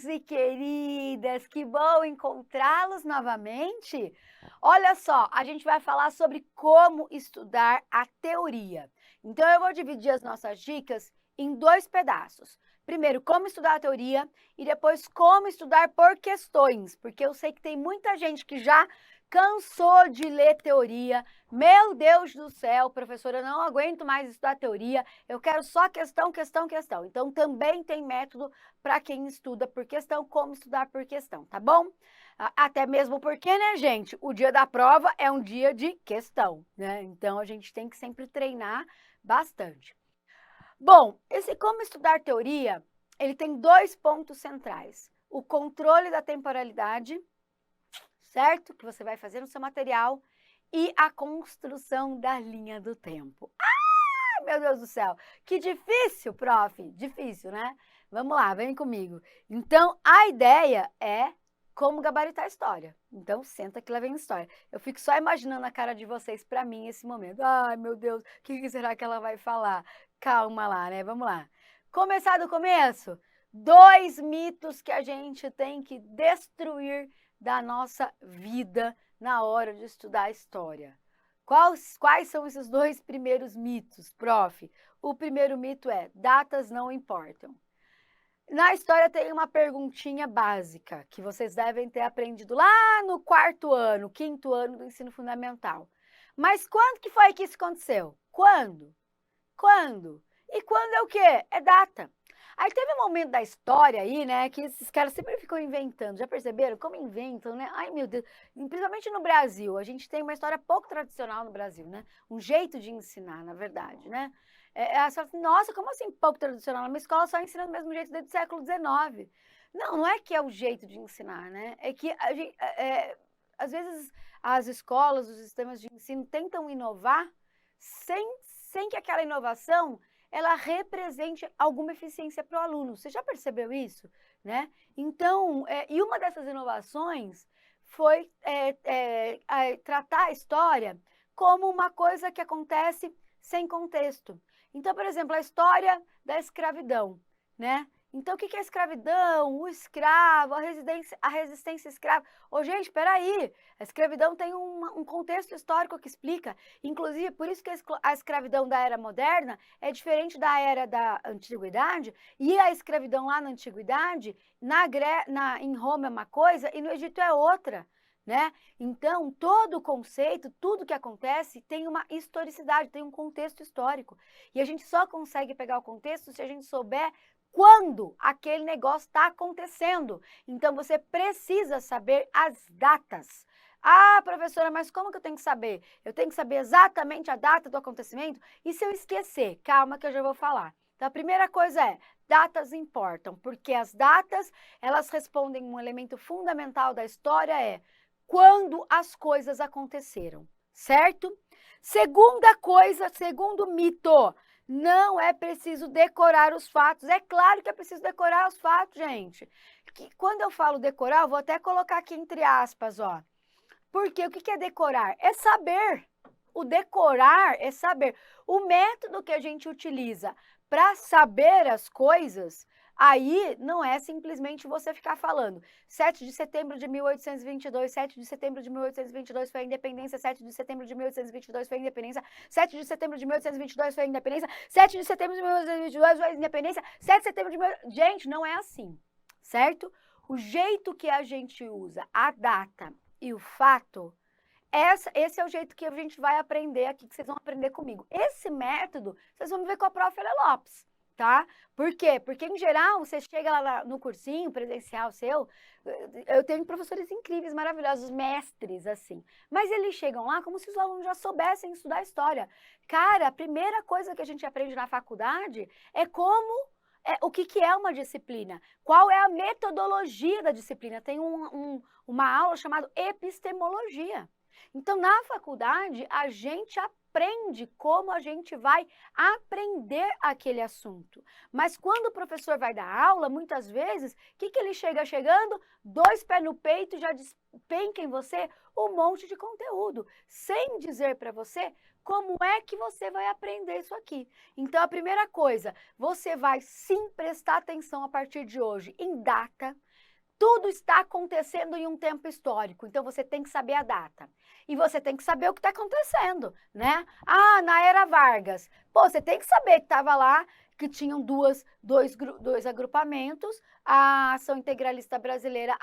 queridos e queridas, que bom encontrá-los novamente. Olha só, a gente vai falar sobre como estudar a teoria. Então, eu vou dividir as nossas dicas em dois pedaços. Primeiro, como estudar a teoria e depois como estudar por questões, porque eu sei que tem muita gente que já cansou de ler teoria. Meu Deus do céu, professora, eu não aguento mais estudar teoria, eu quero só questão, questão, questão. Então, também tem método para quem estuda por questão, como estudar por questão, tá bom? Até mesmo porque, né, gente, o dia da prova é um dia de questão, né? Então, a gente tem que sempre treinar bastante. Bom, esse como estudar teoria, ele tem dois pontos centrais. O controle da temporalidade, certo? Que você vai fazer no seu material, e a construção da linha do tempo. Ah, meu Deus do céu, que difícil, prof. Difícil, né? Vamos lá, vem comigo. Então, a ideia é como gabaritar a história. Então, senta que lá vem a história. Eu fico só imaginando a cara de vocês para mim nesse momento. Ai, meu Deus, o que será que ela vai falar? Calma lá, né? Vamos lá. Começar do começo? Dois mitos que a gente tem que destruir da nossa vida na hora de estudar a história. Quais são esses dois primeiros mitos, prof? O primeiro mito é: datas não importam. Na história tem uma perguntinha básica que vocês devem ter aprendido lá no quarto ano, quinto ano do ensino fundamental. Mas quando que foi que isso aconteceu? Quando? Quando? E quando é o quê? É data. Aí teve um momento da história aí, né, que esses caras sempre ficam inventando. Já perceberam como inventam, né? Ai, meu Deus. Principalmente no Brasil, a gente tem uma história pouco tradicional no Brasil, né? Um jeito de ensinar, na verdade, né? Nossa, como assim pouco tradicional? Na minha escola só ensina do mesmo jeito desde o século XIX. Não, não é que é o jeito de ensinar, né? É que a gente, às vezes as escolas, os sistemas de ensino tentam inovar sem que aquela inovação ela represente alguma eficiência para o aluno. Você já percebeu isso? Né? Então, e uma dessas inovações foi tratar a história como uma coisa que acontece sem contexto. Então, por exemplo, a história da escravidão, né? Então, o que é a escravidão? O escravo, a resistência escrava. Ô, gente, espera aí. A escravidão tem um contexto histórico que explica. Inclusive, por isso que a escravidão da era moderna é diferente da era da antiguidade. E a escravidão lá na antiguidade, em Roma é uma coisa e no Egito é outra. Né? Então, todo o conceito, tudo que acontece tem uma historicidade, tem um contexto histórico. E a gente só consegue pegar o contexto se a gente souber quando aquele negócio está acontecendo. Então, você precisa saber as datas. Ah, professora, mas como que eu tenho que saber? Eu tenho que saber exatamente a data do acontecimento? E se eu esquecer? Calma que eu já vou falar. Então, a primeira coisa é, datas importam, porque as datas, elas respondem um elemento fundamental da história, quando as coisas aconteceram, certo? Segunda coisa, segundo mito, não é preciso decorar os fatos. É claro que é preciso decorar os fatos, gente. Quando eu falo decorar, eu vou até colocar aqui entre aspas, ó. Porque o que é decorar? É saber. O decorar é saber. O método que a gente utiliza para saber as coisas, aí não é simplesmente você ficar falando 7 de setembro de 1822, 7 de setembro de 1822 foi a independência, 7 de setembro de 1822 foi a independência, 7 de setembro de 1822 foi a independência, 7 de setembro de 1822 foi a independência, 7 de setembro de... Gente, não é assim, certo? O jeito que a gente usa a data e o fato, esse é o jeito que a gente vai aprender aqui, que vocês vão aprender comigo. Esse método, vocês vão ver com a prof. Ela Lopes, tá? Por quê? Porque, em geral, você chega lá no cursinho presencial seu, eu tenho professores incríveis, maravilhosos, mestres, assim, mas eles chegam lá como se os alunos já soubessem estudar história. Cara, a primeira coisa que a gente aprende na faculdade é o que é uma disciplina, qual é a metodologia da disciplina. Tem uma aula chamada epistemologia. Então, na faculdade, a gente aprende como a gente vai aprender aquele assunto. Mas quando o professor vai dar aula, muitas vezes, o que ele chegando? 2 pés no peito e já despenca em você um monte de conteúdo, sem dizer para você como é que você vai aprender isso aqui. Então, a primeira coisa, você vai sim prestar atenção a partir de hoje em data, Tudo está acontecendo em um tempo histórico, então você tem que saber a data. E você tem que saber o que está acontecendo, né? Ah, na era Vargas. Pô, você tem que saber que estava lá, que tinham dois agrupamentos, a Ação Integralista Brasileira,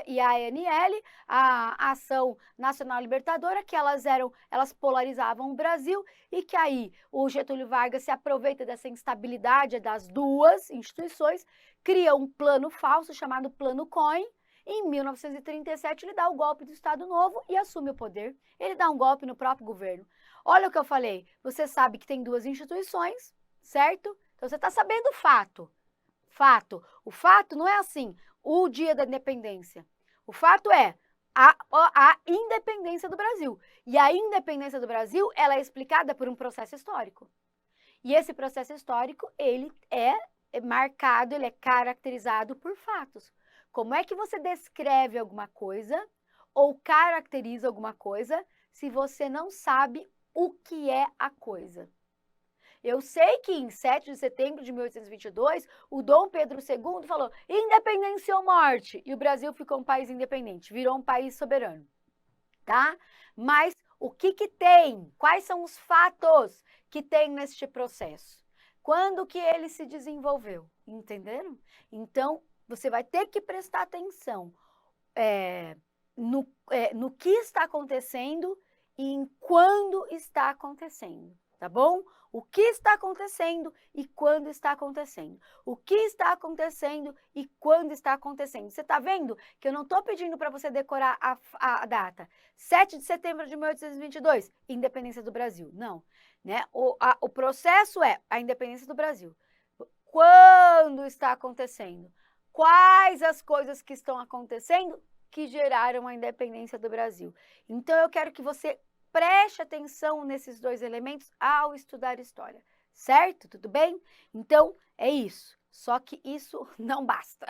e a ANL, a Ação Nacional Libertadora, que elas polarizavam o Brasil, e que aí o Getúlio Vargas se aproveita dessa instabilidade das duas instituições, cria um plano falso chamado Plano Cohen. Em 1937, ele dá o golpe do Estado Novo e assume o poder. Ele dá um golpe no próprio governo. Olha o que eu falei. Você sabe que tem duas instituições, certo? Então você está sabendo o fato. Fato. O fato não é assim, o dia da independência. O fato é a independência do Brasil. E a independência do Brasil, ela é explicada por um processo histórico. E esse processo histórico, ele é marcado, ele é caracterizado por fatos. Como é que você descreve alguma coisa ou caracteriza alguma coisa se você não sabe o que é a coisa? Eu sei que em 7 de setembro de 1822, o Dom Pedro II falou independência ou morte, e o Brasil ficou um país independente, virou um país soberano, tá? Mas o que tem? Quais são os fatos que tem neste processo? Quando que ele se desenvolveu? Entenderam? Então, você vai ter que prestar atenção no que está acontecendo e em quando está acontecendo, tá bom? O que está acontecendo e quando está acontecendo. O que está acontecendo e quando está acontecendo. Você está vendo que eu não estou pedindo para você decorar a data. 7 de setembro de 1822, independência do Brasil. Não. Né? O processo é a independência do Brasil. Quando está acontecendo? Quais as coisas que estão acontecendo que geraram a independência do Brasil? Então, eu quero que você preste atenção nesses dois elementos ao estudar história, certo? Tudo bem? Então, é isso. Só que isso não basta.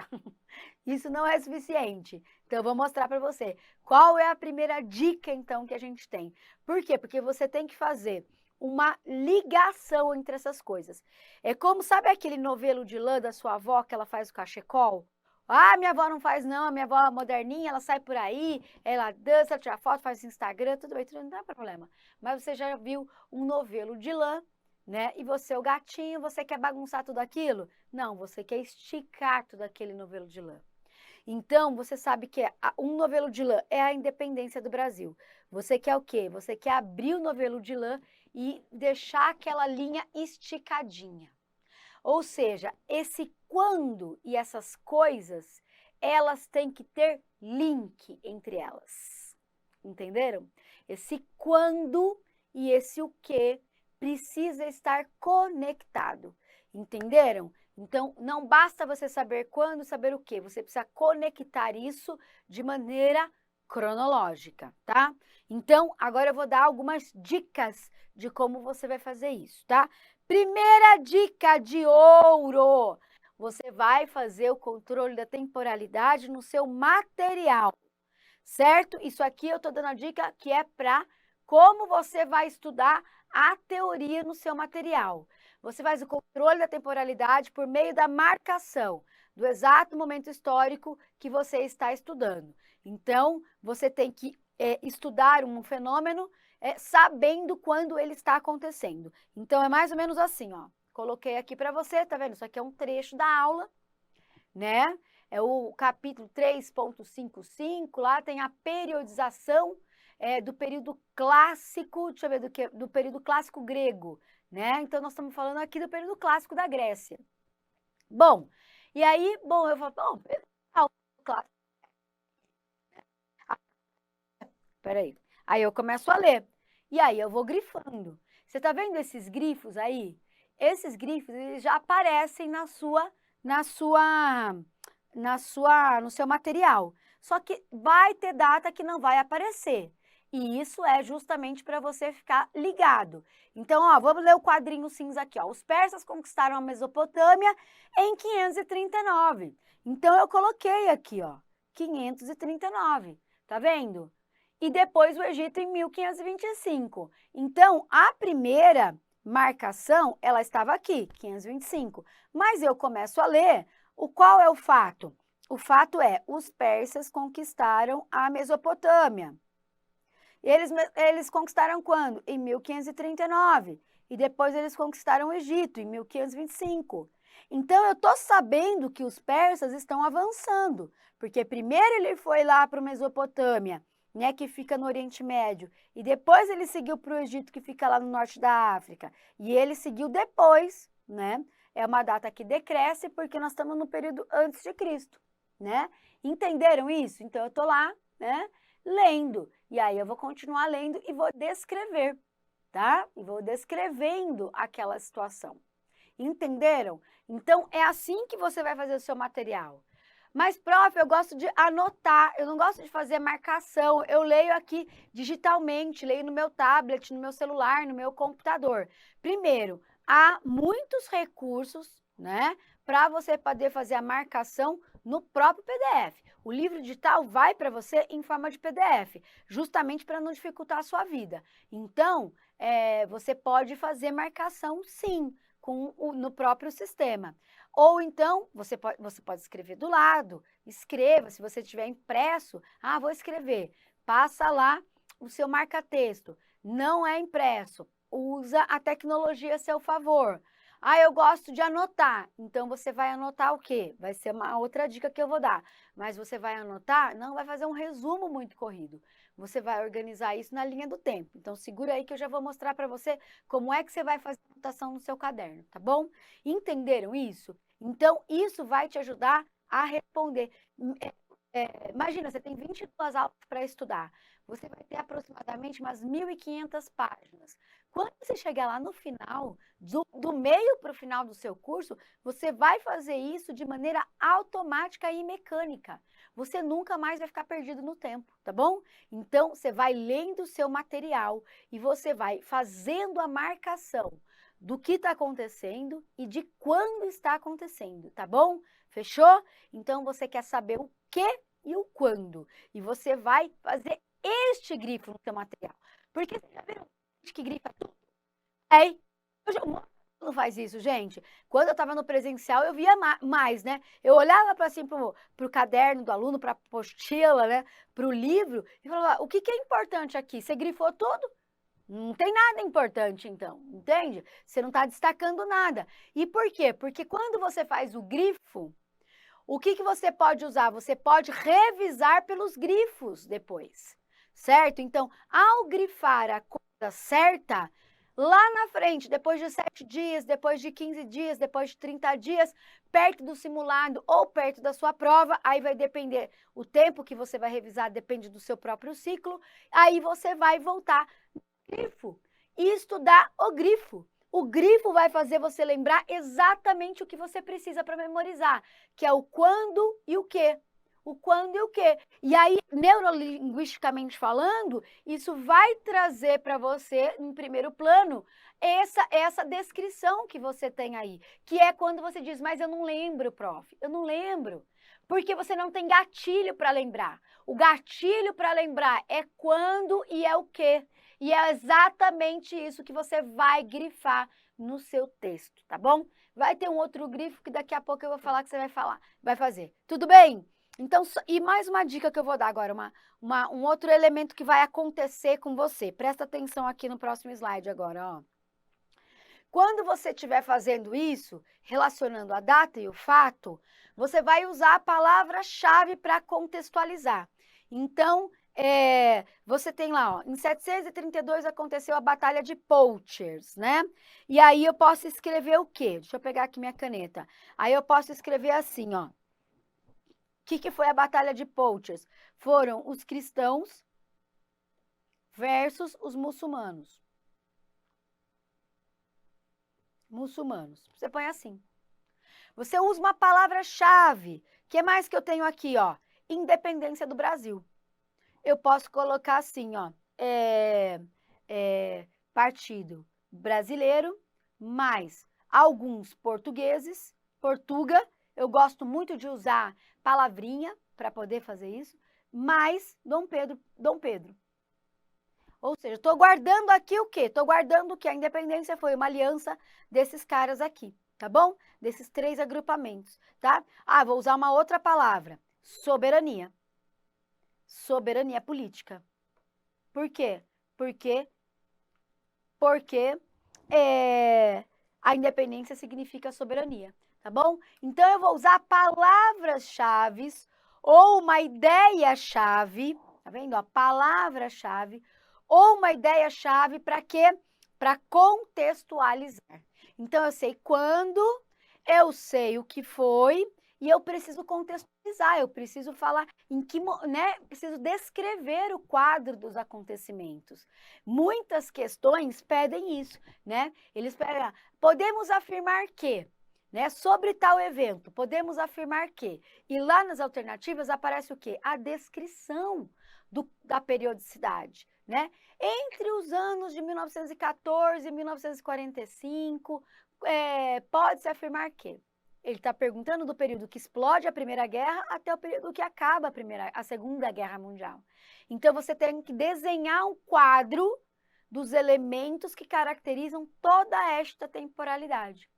Isso não é suficiente. Então, eu vou mostrar para você qual é a primeira dica, então, que a gente tem. Por quê? Porque você tem que fazer uma ligação entre essas coisas. É como, sabe aquele novelo de lã da sua avó que ela faz o cachecol? Ah, minha avó não faz não, a minha avó é moderninha, ela sai por aí, ela dança, ela tira foto, faz Instagram, tudo bem, tudo não tem problema. Mas você já viu um novelo de lã, né? E você, o gatinho, você quer bagunçar tudo aquilo? Não, você quer esticar tudo aquele novelo de lã. Então, você sabe que um novelo de lã é a independência do Brasil. Você quer o quê? Você quer abrir o novelo de lã e deixar aquela linha esticadinha. Ou seja, esse quando e essas coisas, elas têm que ter link entre elas. Entenderam? Esse quando e esse o que precisa estar conectado. Entenderam? Então, não basta você saber quando, saber o que. Você precisa conectar isso de maneira cronológica, tá? Então, agora eu vou dar algumas dicas de como você vai fazer isso, tá? Primeira dica de ouro. Você vai fazer o controle da temporalidade no seu material, certo? Isso aqui eu tô dando a dica que é para como você vai estudar a teoria no seu material. Você faz o controle da temporalidade por meio da marcação do exato momento histórico que você está estudando. Então, você tem que estudar um fenômeno sabendo quando ele está acontecendo. Então, é mais ou menos assim, ó. Coloquei aqui para você, tá vendo? Isso aqui é um trecho da aula, né? É o capítulo 3.55, lá tem a periodização do período clássico, deixa eu ver, do período clássico grego, né? Então, nós estamos falando aqui do período clássico da Grécia. Bom, e aí, eu falo, bom, clássico. Peraí. Aí eu começo a ler. E aí eu vou grifando. Você tá vendo esses grifos aí? Esses grifos, eles já aparecem no seu material. Só que vai ter data que não vai aparecer. E isso é justamente para você ficar ligado. Então, ó, vamos ler o quadrinho cinza aqui, ó. Os persas conquistaram a Mesopotâmia em 539. Então, eu coloquei aqui, ó, 539. Tá vendo? E depois o Egito em 1525. Então, a primeira marcação, ela estava aqui, 525. Mas eu começo a ler, qual é o fato? O fato é, os persas conquistaram a Mesopotâmia. Eles conquistaram quando? Em 1539. E depois eles conquistaram o Egito, em 1525. Então, eu estou sabendo que os persas estão avançando, porque primeiro ele foi lá para a Mesopotâmia, né, que fica no Oriente Médio, e depois ele seguiu para o Egito, que fica lá no norte da África. E ele seguiu depois, né? É uma data que decresce, porque nós estamos no período antes de Cristo, né? Entenderam isso? Então, eu estou lá, né, lendo. E aí eu vou continuar lendo e vou descrever, tá? E vou descrevendo aquela situação. Entenderam? Então, é assim que você vai fazer o seu material. Mas, prof, eu gosto de anotar, eu não gosto de fazer marcação. Eu leio aqui digitalmente, leio no meu tablet, no meu celular, no meu computador. Primeiro, há muitos recursos, né, para você poder fazer a marcação no próprio PDF. O livro digital vai para você em forma de PDF, justamente para não dificultar a sua vida. Então, você pode fazer marcação, sim, no próprio sistema. Ou então, você pode escrever do lado, escreva, se você tiver impresso, vou escrever, passa lá o seu marca-texto. Não é impresso, usa a tecnologia a seu favor. Eu gosto de anotar, então você vai anotar o quê? Vai ser uma outra dica que eu vou dar, mas você vai anotar, não vai fazer um resumo muito corrido, você vai organizar isso na linha do tempo. Então segura aí que eu já vou mostrar para você como é que você vai fazer a anotação no seu caderno, tá bom? Entenderam isso? Então isso vai te ajudar a responder. Imagina, você tem 22 aulas para estudar, você vai ter aproximadamente umas 1.500 páginas. Quando você chegar lá no final, do meio para o final do seu curso, você vai fazer isso de maneira automática e mecânica. Você nunca mais vai ficar perdido no tempo, tá bom? Então, você vai lendo o seu material e você vai fazendo a marcação do que está acontecendo e de quando está acontecendo, tá bom? Fechou? Então, você quer saber o que e o quando. E você vai fazer este grifo no seu material. Porque você já viu que grifa tudo? Não faz isso, gente. Quando eu estava no presencial, eu via mais, né? Eu olhava para assim, pro caderno do aluno, para a apostila, né? Para o livro, e falava, o que é importante aqui? Você grifou tudo? Não tem nada importante, então, entende? Você não está destacando nada. E por quê? Porque quando você faz o grifo, o que você pode usar? Você pode revisar pelos grifos depois, certo? Então, ao grifar a coisa certa, lá na frente, depois de 7 dias, depois de 15 dias, depois de 30 dias, perto do simulado ou perto da sua prova, aí vai depender, o tempo que você vai revisar depende do seu próprio ciclo, aí você vai voltar no grifo e estudar o grifo. O grifo vai fazer você lembrar exatamente o que você precisa para memorizar, que é o quando e o quê. O quando e o quê. E aí, neurolinguisticamente falando, isso vai trazer para você, em primeiro plano, essa descrição que você tem aí, que é quando você diz, mas eu não lembro, prof, eu não lembro. Porque você não tem gatilho para lembrar. O gatilho para lembrar é quando e é o quê. E é exatamente isso que você vai grifar no seu texto, tá bom? Vai ter um outro grifo que daqui a pouco eu vou falar que você vai fazer. Tudo bem? Então, e mais uma dica que eu vou dar agora, um outro elemento que vai acontecer com você. Presta atenção aqui no próximo slide agora, ó. Quando você estiver fazendo isso, relacionando a data e o fato, você vai usar a palavra-chave para contextualizar. Então, você tem lá, ó, em 732 aconteceu a Batalha de Poitiers, né? E aí eu posso escrever o quê? Deixa eu pegar aqui minha caneta. Aí eu posso escrever assim, ó. O que foi a Batalha de Poitiers? Foram os cristãos versus os muçulmanos. Você põe assim. Você usa uma palavra-chave. O que mais que eu tenho aqui, ó? Independência do Brasil. Eu posso colocar assim, ó, partido brasileiro, mais alguns portugueses, Portuga, eu gosto muito de usar palavrinha para poder fazer isso, mais Dom Pedro. Ou seja, estou guardando aqui o quê? Estou guardando que a independência foi uma aliança desses caras aqui, tá bom? Desses 3 agrupamentos, tá? Ah, vou usar uma outra palavra, soberania. Soberania política. Por quê? Porque a independência significa soberania, tá bom? Então, eu vou usar palavras-chave ou uma ideia-chave, tá vendo? A palavra-chave ou uma ideia-chave para quê? Para contextualizar. Então, eu sei quando, eu sei o que foi e eu preciso contextualizar, eu preciso falar em que, né? Preciso descrever o quadro dos acontecimentos. Muitas questões pedem isso, né? Eles pedem, podemos afirmar que, né? Sobre tal evento, podemos afirmar que. E lá nas alternativas aparece o quê? A descrição da periodicidade, né? Entre os anos de 1914 e 1945, pode-se afirmar que. Ele está perguntando do período que explode a Primeira Guerra até o período que acaba a Segunda Guerra Mundial. Então, você tem que desenhar um quadro dos elementos que caracterizam toda esta temporalidade,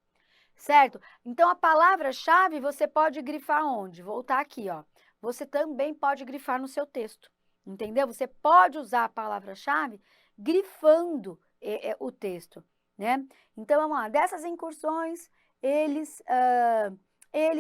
certo? Então, a palavra-chave você pode grifar onde? Voltar aqui, ó. Você também pode grifar no seu texto, entendeu? Você pode usar a palavra-chave grifando o texto, né? Então, vamos lá. Dessas incursões, eles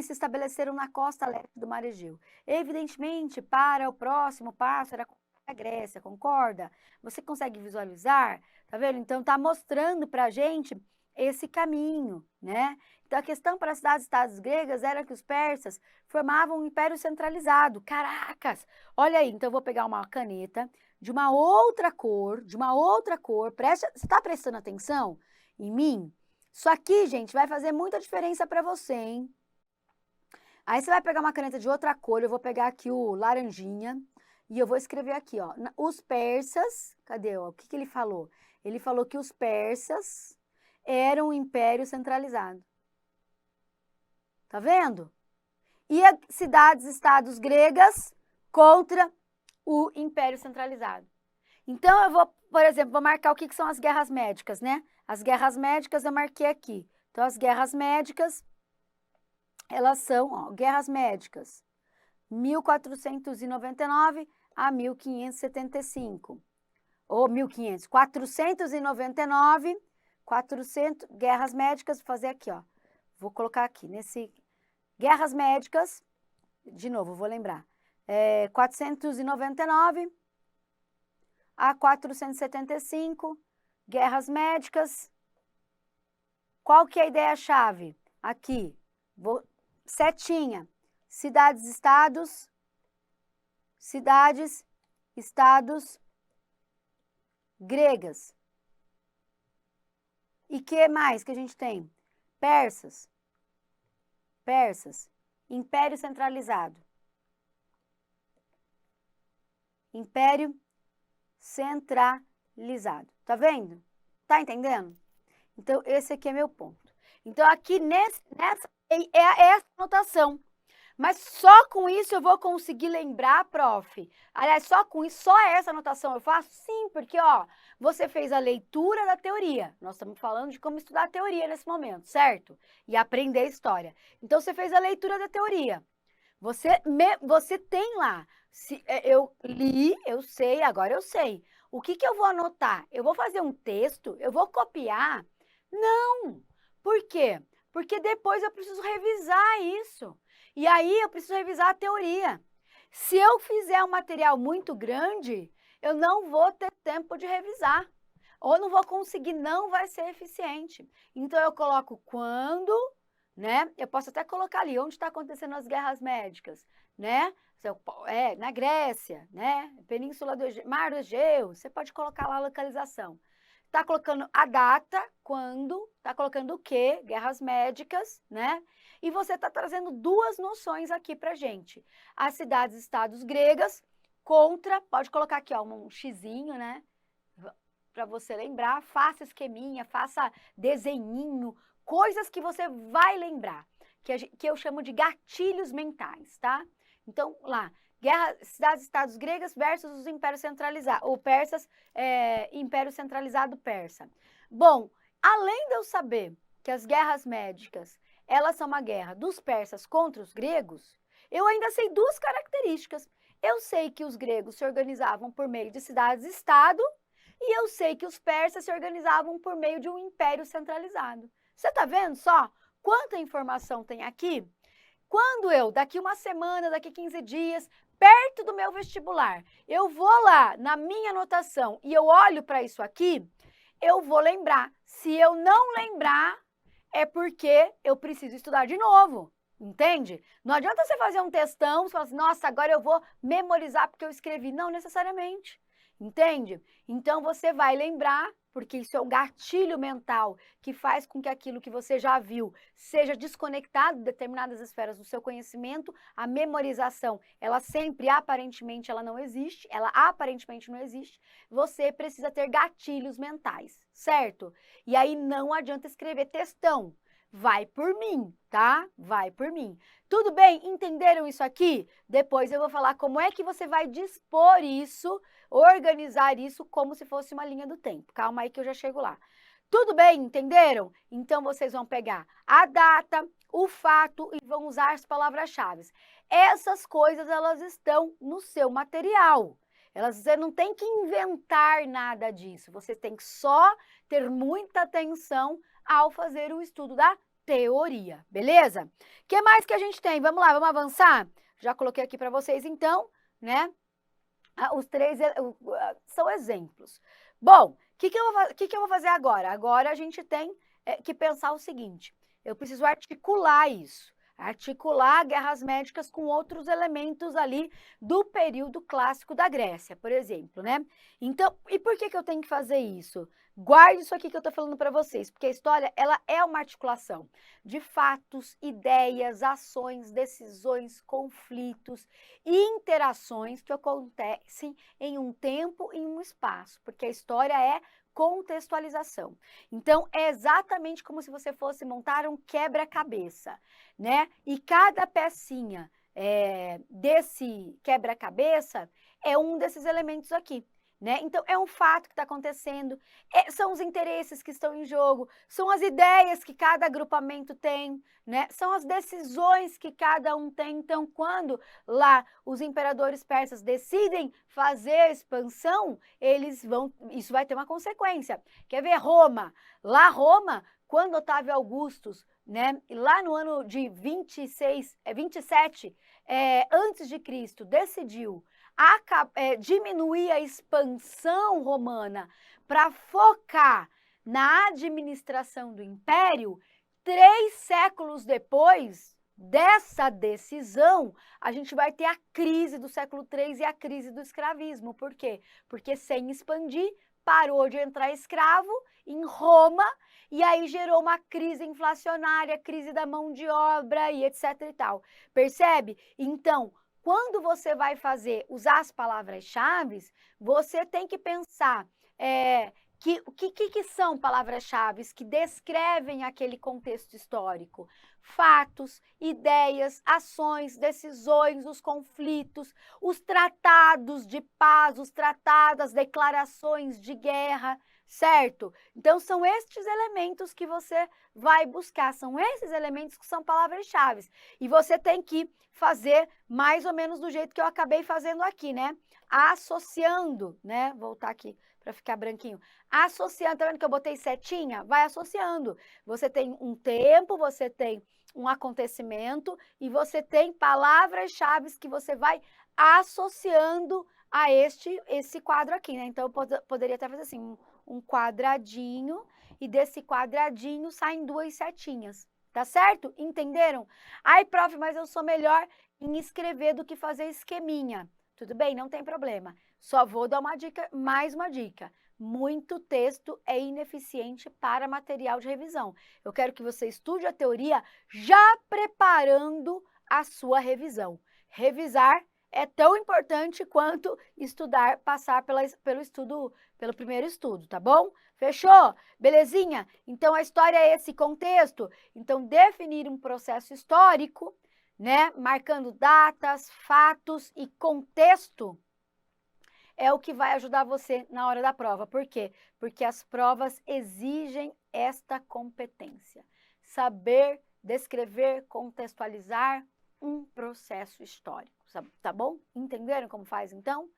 se estabeleceram na costa leste do Mar Egeu. Evidentemente, para o próximo passo era a Grécia, concorda? Você consegue visualizar? Tá vendo? Então, tá mostrando pra gente esse caminho, né? Então, a questão para as cidades-estados gregas era que os persas formavam um império centralizado. Caracas! Olha aí, então eu vou pegar uma caneta de uma outra cor, você está prestando atenção em mim? Isso aqui, gente, vai fazer muita diferença para você, hein? Aí você vai pegar uma caneta de outra cor, eu vou pegar aqui o laranjinha e eu vou escrever aqui, ó. Os persas, cadê? Ó, o que ele falou? Ele falou que os persas eram um império centralizado. Tá vendo? E as cidades-estados gregas contra o império centralizado. Então, eu vou, por exemplo, vou marcar o que são as guerras médicas, né? As guerras médicas eu marquei aqui. Então, as guerras médicas, elas são, ó, guerras médicas, 1499 a 1575. Ou 1500, 499, 400, guerras médicas, vou fazer aqui, ó. Vou colocar aqui, nesse, guerras médicas, de novo, vou lembrar, 499 a 475, guerras médicas. Qual que é a ideia-chave? Aqui, setinha, cidades-estados gregas. E que mais que a gente tem? Persas, império centralizado. Império centralizado. Tá vendo? Tá entendendo? Então, esse aqui é meu ponto. Então, aqui nessa é essa anotação. Mas só com isso eu vou conseguir lembrar, prof. Aliás, só com isso, só essa anotação eu faço? Sim, porque, ó, você fez a leitura da teoria. Nós estamos falando de como estudar a teoria nesse momento, certo? E aprender a história. Então, você fez a leitura da teoria. Você tem lá, eu li, eu sei, agora eu sei. O que eu vou anotar? Eu vou fazer um texto? Eu vou copiar? Não! Por quê? Porque depois eu preciso revisar isso. E aí eu preciso revisar a teoria. Se eu fizer um material muito grande, eu não vou ter tempo de revisar. Ou não vou conseguir, não vai ser eficiente. Então eu coloco quando, né? Eu posso até colocar ali onde está acontecendo as guerras médicas, né? Na Grécia, né? Península do Mar do Egeu, você pode colocar lá a localização. Tá colocando a data, quando, tá colocando o quê? Guerras médicas, né? E você tá trazendo duas noções aqui pra gente. As cidades-estados gregas contra, pode colocar aqui, ó, um xizinho, né? Para você lembrar, faça esqueminha, faça desenhinho, coisas que você vai lembrar, que eu chamo de gatilhos mentais, tá? Então, lá, cidades-estados gregas versus os impérios centralizados, ou persas, império centralizado persa. Bom, além de eu saber que as guerras médicas, elas são uma guerra dos persas contra os gregos, eu ainda sei duas características. Eu sei que os gregos se organizavam por meio de cidades-estado e eu sei que os persas se organizavam por meio de um império centralizado. Você está vendo só quanta informação tem aqui? Quando eu, daqui uma semana, daqui 15 dias, perto do meu vestibular, eu vou lá na minha anotação e eu olho para isso aqui, eu vou lembrar. Se eu não lembrar, é porque eu preciso estudar de novo. Entende? Não adianta você fazer um textão, você falar assim, nossa, agora eu vou memorizar porque eu escrevi. Não necessariamente. Entende? Então você vai lembrar, porque isso é um gatilho mental que faz com que aquilo que você já viu seja desconectado de determinadas esferas do seu conhecimento. A memorização, ela sempre, aparentemente, ela não existe, ela aparentemente não existe. Você precisa ter gatilhos mentais, certo? E aí não adianta escrever textão. Vai por mim, tá? Vai por mim. Tudo bem? Entenderam isso aqui? Depois eu vou falar como é que você vai dispor isso, organizar isso como se fosse uma linha do tempo. Calma aí que eu já chego lá. Tudo bem? Entenderam? Então vocês vão pegar a data, o fato e vão usar as palavras-chave. Essas coisas, elas estão no seu material. Você não tem que inventar nada disso. Você tem que só ter muita atenção ao fazer o estudo da teoria, beleza? O que mais que a gente tem? Vamos lá, vamos avançar? Já coloquei aqui para vocês, então, né? Os três são exemplos. Bom, o que eu vou fazer agora? Agora a gente tem que pensar o seguinte, eu preciso articular isso. Articular guerras médicas com outros elementos ali do período clássico da Grécia, por exemplo, né? Então, e por que eu tenho que fazer isso? Guarde isso aqui que eu estou falando para vocês, porque a história, ela é uma articulação de fatos, ideias, ações, decisões, conflitos e interações que acontecem em um tempo e em um espaço, porque a história é contextualização. Então, é exatamente como se você fosse montar um quebra-cabeça, né? E cada pecinha desse quebra-cabeça é um desses elementos aqui. Né? Então, é um fato que está acontecendo, são os interesses que estão em jogo, são as ideias que cada agrupamento tem, né? São as decisões que cada um tem. Então, quando lá os imperadores persas decidem fazer a expansão, isso vai ter uma consequência. Quer ver Roma? Lá Roma, quando Otávio Augustus, né, lá no ano de 27 antes de Cristo, decidiu diminuir a expansão romana para focar na administração do império, 3 séculos depois dessa decisão, a gente vai ter a crise do século III e a crise do escravismo. Por quê? Porque sem expandir, parou de entrar escravo em Roma e aí gerou uma crise inflacionária, crise da mão de obra e etc e tal. Percebe? Então, quando você vai usar as palavras-chave, você tem que pensar o que são palavras-chave que descrevem aquele contexto histórico. Fatos, ideias, ações, decisões, os conflitos, os tratados de paz, os tratados, as declarações de guerra, certo? Então, são estes elementos que você vai buscar, são esses elementos que são palavras-chave. E você tem que fazer mais ou menos do jeito que eu acabei fazendo aqui, né? Associando, né? Voltar aqui para ficar branquinho. Associando, tá vendo que eu botei setinha? Vai associando. Você tem um tempo, você tem um acontecimento e você tem palavras-chave que você vai associando a esse quadro aqui, né? Então, eu poderia até fazer assim, um quadradinho e desse quadradinho saem 2 setinhas. Tá certo? Entenderam? Ai, prof, mas eu sou melhor em escrever do que fazer esqueminha. Tudo bem? Não tem problema. Só vou dar uma dica, mais uma dica. Muito texto é ineficiente para material de revisão. Eu quero que você estude a teoria já preparando a sua revisão. Revisar é tão importante quanto estudar, passar pelo primeiro estudo, tá bom? Fechou? Belezinha? Então, a história é esse contexto. Então, definir um processo histórico, né? Marcando datas, fatos e contexto é o que vai ajudar você na hora da prova. Por quê? Porque as provas exigem esta competência. saber descrever, contextualizar um processo histórico, tá bom? Entenderam como faz então?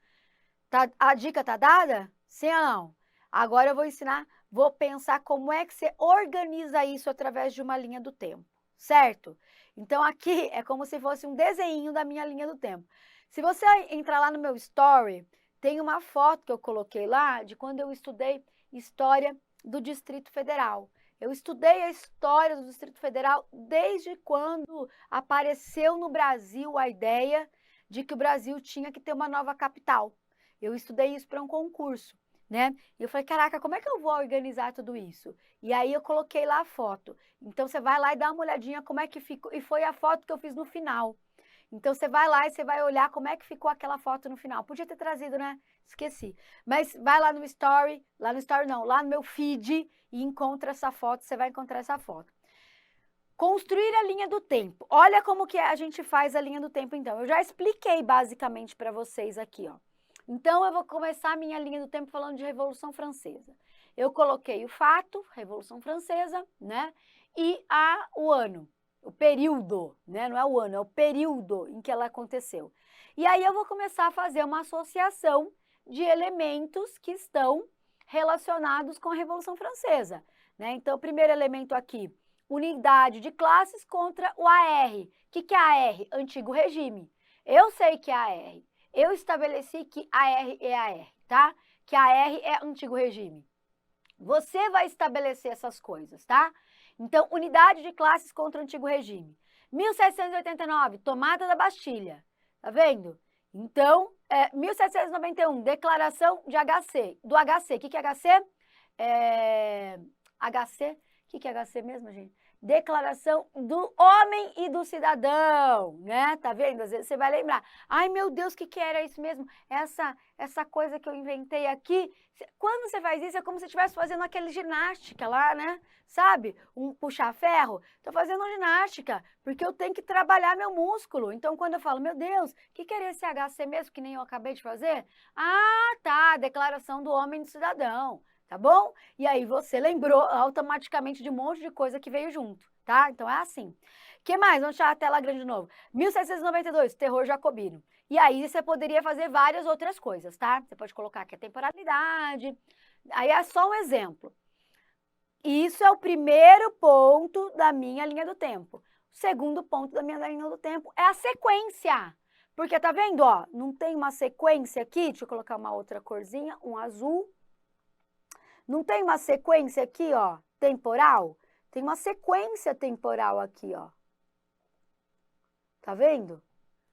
A dica tá dada? Sim ou não? Agora eu vou ensinar, vou pensar como é que você organiza isso através de uma linha do tempo, certo? Então aqui é como se fosse um desenho da minha linha do tempo. Se você entrar lá no meu story, tem uma foto que eu coloquei lá de quando eu estudei história do Distrito Federal. Eu estudei a história do Distrito Federal desde quando apareceu no Brasil a ideia de que o Brasil tinha que ter uma nova capital. Eu estudei isso para um concurso, né? E eu falei, caraca, como é que eu vou organizar tudo isso? E aí eu coloquei lá a foto. Então você vai lá e dá uma olhadinha como é que ficou. E foi a foto que eu fiz no final. Então você vai lá e você vai olhar como é que ficou aquela foto no final. Podia ter trazido, né? Esqueci. Mas vai lá no story não, lá no meu feed e encontra essa foto, você vai encontrar essa foto. Construir a linha do tempo. Olha como que a gente faz a linha do tempo então. Eu já expliquei basicamente para vocês aqui, ó. Então eu vou começar a minha linha do tempo falando de Revolução Francesa. Eu coloquei o fato, Revolução Francesa, né? E o ano. O período, né? Não é o ano, é o período em que ela aconteceu. E aí eu vou começar a fazer uma associação de elementos que estão relacionados com a Revolução Francesa, né? Então, o primeiro elemento aqui, unidade de classes contra o AR. O que é AR? Antigo regime. Eu sei que é AR. Eu estabeleci que AR é AR, tá? Que AR é antigo regime. Você vai estabelecer essas coisas, tá? Então, unidade de classes contra o antigo regime. 1789, tomada da Bastilha. Tá vendo? Então, 1791, declaração de HC, do HC. O que é HC? HC, o que é HC mesmo, gente? Declaração do homem e do cidadão, né? Tá vendo? Às vezes você vai lembrar. Ai, meu Deus, o que era isso mesmo? Essa coisa que eu inventei aqui. Quando você faz isso, é como se estivesse fazendo aquela ginástica lá, né? Sabe? Um puxa-ferro. Tô fazendo ginástica, porque eu tenho que trabalhar meu músculo. Então, quando eu falo, meu Deus, o que era esse HC mesmo, que nem eu acabei de fazer? Ah, tá, Declaração do Homem e do Cidadão. Tá bom? E aí você lembrou automaticamente de um monte de coisa que veio junto, tá? Então é assim. O que mais? Vamos deixar a tela grande de novo. 1792, terror jacobino. E aí você poderia fazer várias outras coisas, tá? Você pode colocar aqui a temporalidade. Aí é só um exemplo. Isso é o primeiro ponto da minha linha do tempo. O segundo ponto da minha linha do tempo é a sequência. Porque tá vendo, ó? Não tem uma sequência aqui? Deixa eu colocar uma outra corzinha, um azul. Não tem uma sequência aqui, ó, temporal? Tem uma sequência temporal aqui, ó. Tá vendo?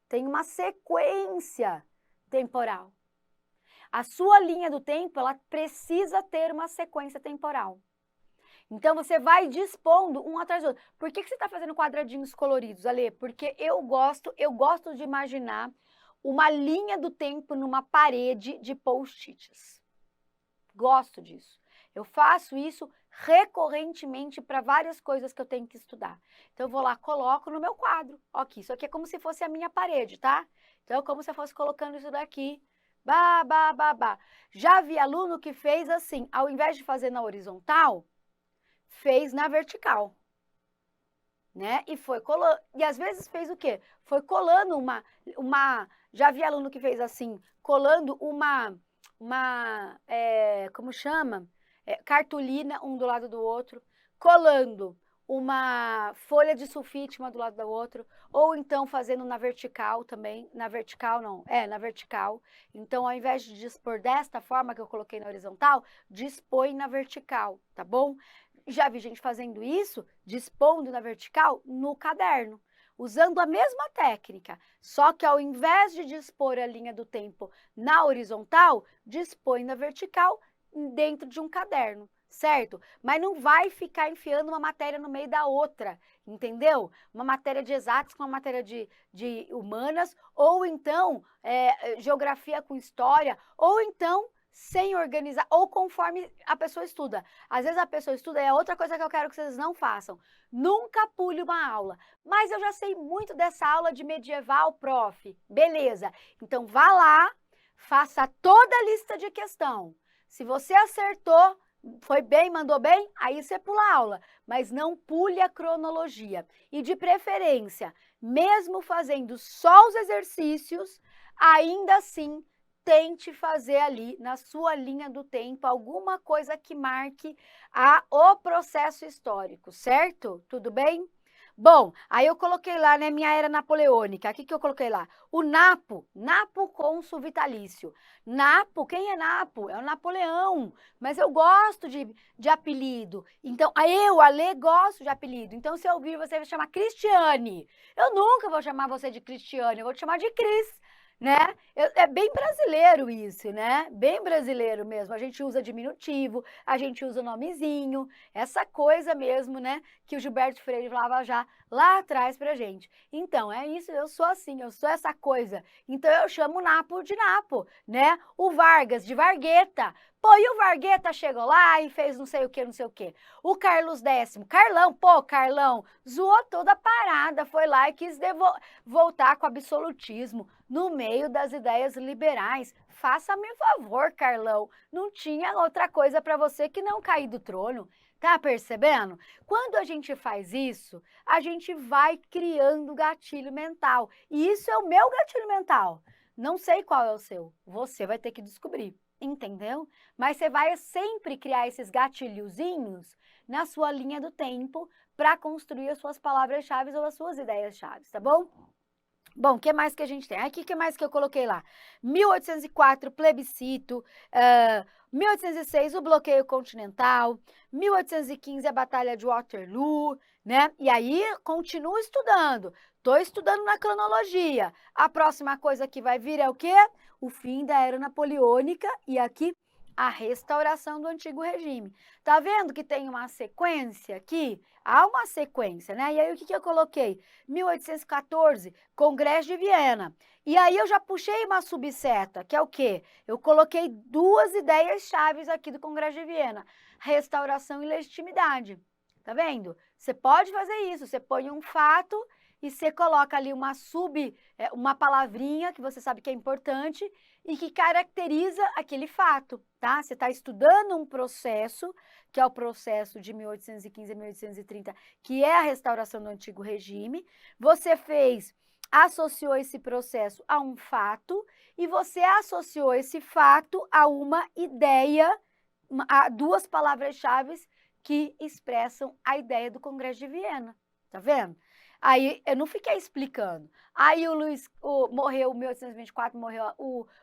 Tem uma sequência temporal. A sua linha do tempo, ela precisa ter uma sequência temporal. Então, você vai dispondo um atrás do outro. Por que você está fazendo quadradinhos coloridos, Ale? Porque eu gosto de imaginar uma linha do tempo numa parede de post-its. Gosto disso. Eu faço isso recorrentemente para várias coisas que eu tenho que estudar. Então, eu vou lá, coloco no meu quadro. Ó, aqui, isso aqui é como se fosse a minha parede, tá? Então, é como se eu fosse colocando isso daqui. Já vi aluno que fez assim, ao invés de fazer na horizontal, fez na vertical. Né? E foi colando. E às vezes fez o quê? Foi colando já vi aluno que fez assim, colando como chama? Cartolina um do lado do outro, colando uma folha de sulfite uma do lado do outro, ou então fazendo na vertical também, na vertical. Então, ao invés de dispor desta forma que eu coloquei na horizontal, dispõe na vertical, tá bom? Já vi gente fazendo isso, dispondo na vertical no caderno, usando a mesma técnica, só que ao invés de dispor a linha do tempo na horizontal, dispõe na vertical dentro de um caderno, certo? Mas não vai ficar enfiando uma matéria no meio da outra, entendeu? Uma matéria de exatas com uma matéria de humanas, ou então geografia com história, ou então sem organizar, ou conforme a pessoa estuda. Às vezes a pessoa estuda, é outra coisa que eu quero que vocês não façam. Nunca pule uma aula. Mas eu já sei muito dessa aula de medieval, prof. Beleza. Então vá lá, faça toda a lista de questão. Se você acertou, Foi bem, mandou bem? Aí você pula a aula, mas não pule a cronologia. E de preferência, mesmo fazendo só os exercícios, ainda assim tente fazer ali na sua linha do tempo alguma coisa que marque o processo histórico, certo? Tudo bem? Bom, aí eu coloquei lá, né, minha era napoleônica. O que eu coloquei lá? O Napo cônsul vitalício. Napo, quem é Napo? É o Napoleão. Mas eu gosto de apelido. Então, eu, Ale, gosto de apelido. Então, se eu ouvir você vai chamar Cristiane, eu nunca vou chamar você de Cristiane, eu vou te chamar de Cris, né? É bem brasileiro isso, né? Bem brasileiro mesmo. A gente usa diminutivo, a gente usa nomezinho, essa coisa mesmo, né? Que o Gilberto Freire falava já lá atrás pra gente. Então, é isso, eu sou assim, eu sou essa coisa. Então, eu chamo Napo de Napo, né? O Vargas de Vargueta. Pô, e o Vargueta chegou lá e fez não sei o que, não sei o que. O Carlos X, Carlão, pô, Carlão, zoou toda a parada, foi lá e quis voltar com o absolutismo no meio das ideias liberais. Faça-me favor, Carlão, não tinha outra coisa para você que não cair do trono. Tá percebendo? Quando a gente faz isso, a gente vai criando gatilho mental. E isso é o meu gatilho mental. Não sei qual é o seu. Você vai ter que descobrir. Entendeu? Mas você vai sempre criar esses gatilhozinhos na sua linha do tempo para construir as suas palavras-chave ou as suas ideias-chave, tá bom? Bom, o que mais que a gente tem? Aqui, o que mais que eu coloquei lá? 1804, plebiscito, 1806, o bloqueio continental, 1815, a Batalha de Waterloo, né? E aí, continuo estudando. Estou estudando na cronologia. A próxima coisa que vai vir é o quê? O fim da Era Napoleônica e aqui a restauração do antigo regime. Tá vendo que tem uma sequência aqui? Há uma sequência, né? E aí, o que eu coloquei? 1814, Congresso de Viena. E aí eu já puxei uma subseta, que é o quê? Eu coloquei duas ideias-chave aqui do Congresso de Viena: restauração e legitimidade. Tá vendo? Você pode fazer isso, você põe um fato e você coloca ali uma palavrinha que você sabe que é importante e que caracteriza aquele fato, tá? Você está estudando um processo, que é o processo de 1815 a 1830, que é a restauração do antigo regime. Você associou esse processo a um fato e você associou esse fato a uma ideia, a duas palavras-chave que expressam a ideia do Congresso de Viena. Tá vendo? Aí eu não fiquei explicando. Aí morreu em 1824, morreu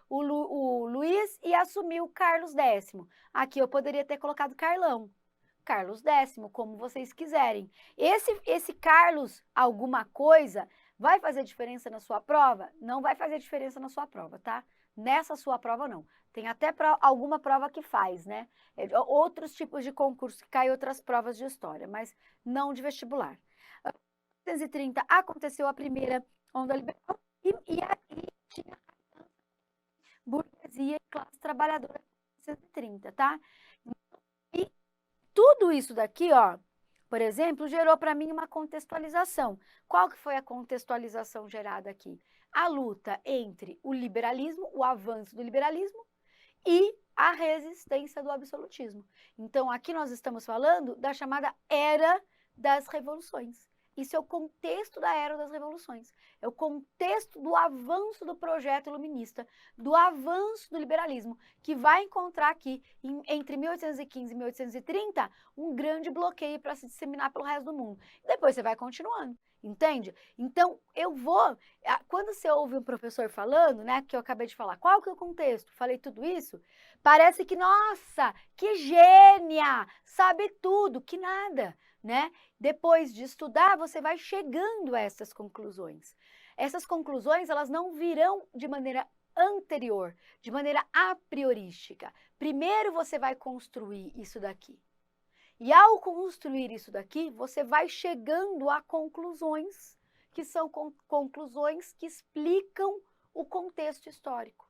o Luiz e assumiu o Carlos X. Aqui eu poderia ter colocado Carlão. Carlos X, como vocês quiserem. Esse Carlos alguma coisa vai fazer diferença na sua prova? Não vai fazer diferença na sua prova, tá? Nessa sua prova, não. Tem até alguma prova que faz, né? Outros tipos de concurso que caem outras provas de história, mas não de vestibular. Em 1930 aconteceu a primeira onda liberal e aí tinha burguesia e classe trabalhadora em 1930, tá? E tudo isso daqui, ó, por exemplo, gerou para mim uma contextualização. Qual que foi a contextualização gerada aqui? A luta entre o liberalismo, o avanço do liberalismo e a resistência do absolutismo. Então, aqui nós estamos falando da chamada Era das Revoluções. Isso é o contexto da Era das Revoluções. É o contexto do avanço do projeto iluminista, do avanço do liberalismo, que vai encontrar aqui, entre 1815 e 1830, um grande bloqueio para se disseminar pelo resto do mundo. E depois você vai continuando. Entende? Então, quando você ouve um professor falando, né, que eu acabei de falar, qual que é o contexto? Falei tudo isso, parece que, nossa, que gênia, sabe tudo, que nada, né? Depois de estudar, você vai chegando a essas conclusões. Essas conclusões, elas não virão de maneira anterior, de maneira a priorística. Primeiro você vai construir isso daqui. E ao construir isso daqui, você vai chegando a conclusões, que são conclusões que explicam o contexto histórico.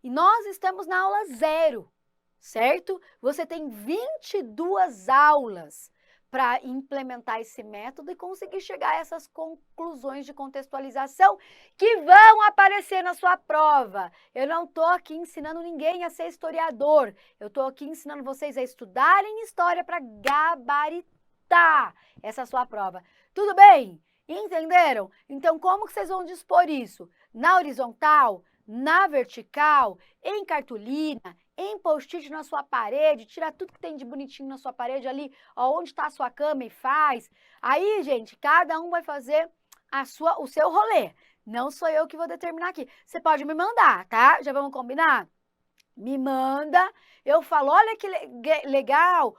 E nós estamos na aula 0, certo? Você tem 22 aulas para implementar esse método e conseguir chegar a essas conclusões de contextualização que vão aparecer na sua prova. Eu não estou aqui ensinando ninguém a ser historiador, eu estou aqui ensinando vocês a estudarem história para gabaritar essa sua prova. Tudo bem? Entenderam? Então, como que vocês vão dispor isso? Na horizontal, na vertical, em cartolina, em post-it na sua parede, tira tudo que tem de bonitinho na sua parede ali, ó, onde está a sua cama e faz. Aí, gente, cada um vai fazer o seu rolê. Não sou eu que vou determinar aqui. Você pode me mandar, tá? Já vamos combinar? Me manda, eu falo, olha que legal,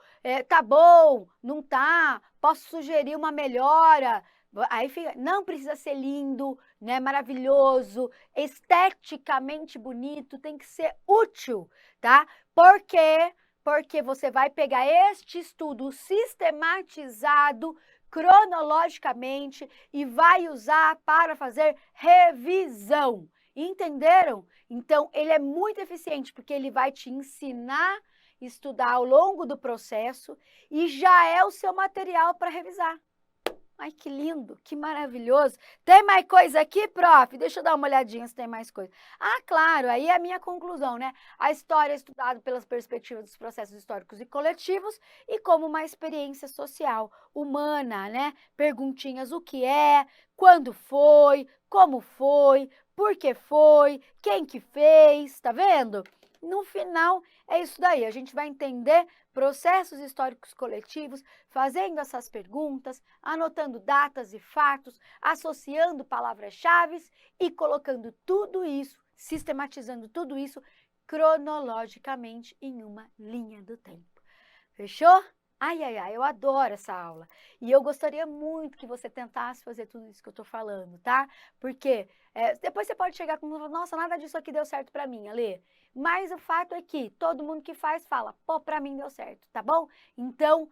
tá bom, não tá, posso sugerir uma melhora. Aí fica, não precisa ser lindo, né, maravilhoso, esteticamente bonito, tem que ser útil, tá? Por quê? Porque você vai pegar este estudo sistematizado, cronologicamente, e vai usar para fazer revisão. Entenderam? Então, ele é muito eficiente, porque ele vai te ensinar a estudar ao longo do processo e já é o seu material para revisar. Ai, que lindo, que maravilhoso. Tem mais coisa aqui, prof? Deixa eu dar uma olhadinha se tem mais coisa. Ah, claro, aí é a minha conclusão, né? A história é estudada pelas perspectivas dos processos históricos e coletivos e como uma experiência social, humana, né? Perguntinhas, o que é, quando foi, como foi, por que foi, quem que fez, tá vendo? No final, é isso daí, a gente vai entender processos históricos coletivos, fazendo essas perguntas, anotando datas e fatos, associando palavras-chave e colocando tudo isso, sistematizando tudo isso cronologicamente em uma linha do tempo. Fechou? Ai, ai, ai, eu adoro essa aula. E eu gostaria muito que você tentasse fazer tudo isso que eu tô falando, tá? Porque depois você pode chegar com, nossa, nada disso aqui deu certo pra mim, Alê. Mas o fato é que todo mundo que faz fala, pô, pra mim deu certo, tá bom? Então,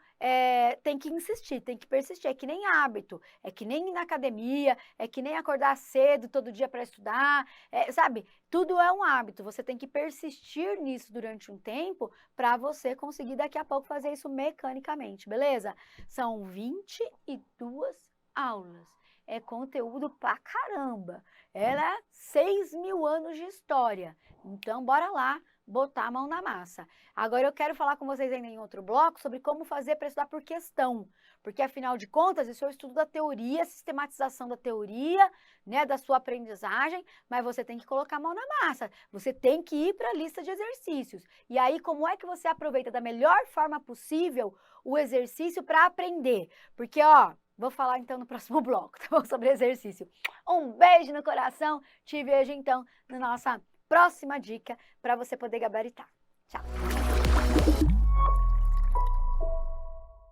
tem que insistir, tem que persistir. É que nem hábito, é que nem ir na academia, é que nem acordar cedo todo dia para estudar, sabe? Tudo é um hábito, você tem que persistir nisso durante um tempo para você conseguir daqui a pouco fazer isso mecanicamente, beleza? São 22 aulas, é conteúdo pra caramba, ela é 6.000 anos de história, então bora lá botar a mão na massa. Agora eu quero falar com vocês ainda em outro bloco sobre como fazer para estudar por questão, porque afinal de contas isso é o estudo da teoria, sistematização da teoria, né, da sua aprendizagem, mas você tem que colocar a mão na massa, você tem que ir para a lista de exercícios. E aí como é que você aproveita da melhor forma possível o exercício para aprender? Porque, ó, vou falar então no próximo bloco, tá bom? Sobre exercício. Um beijo no coração, te vejo então na nossa próxima dica para você poder gabaritar. Tchau!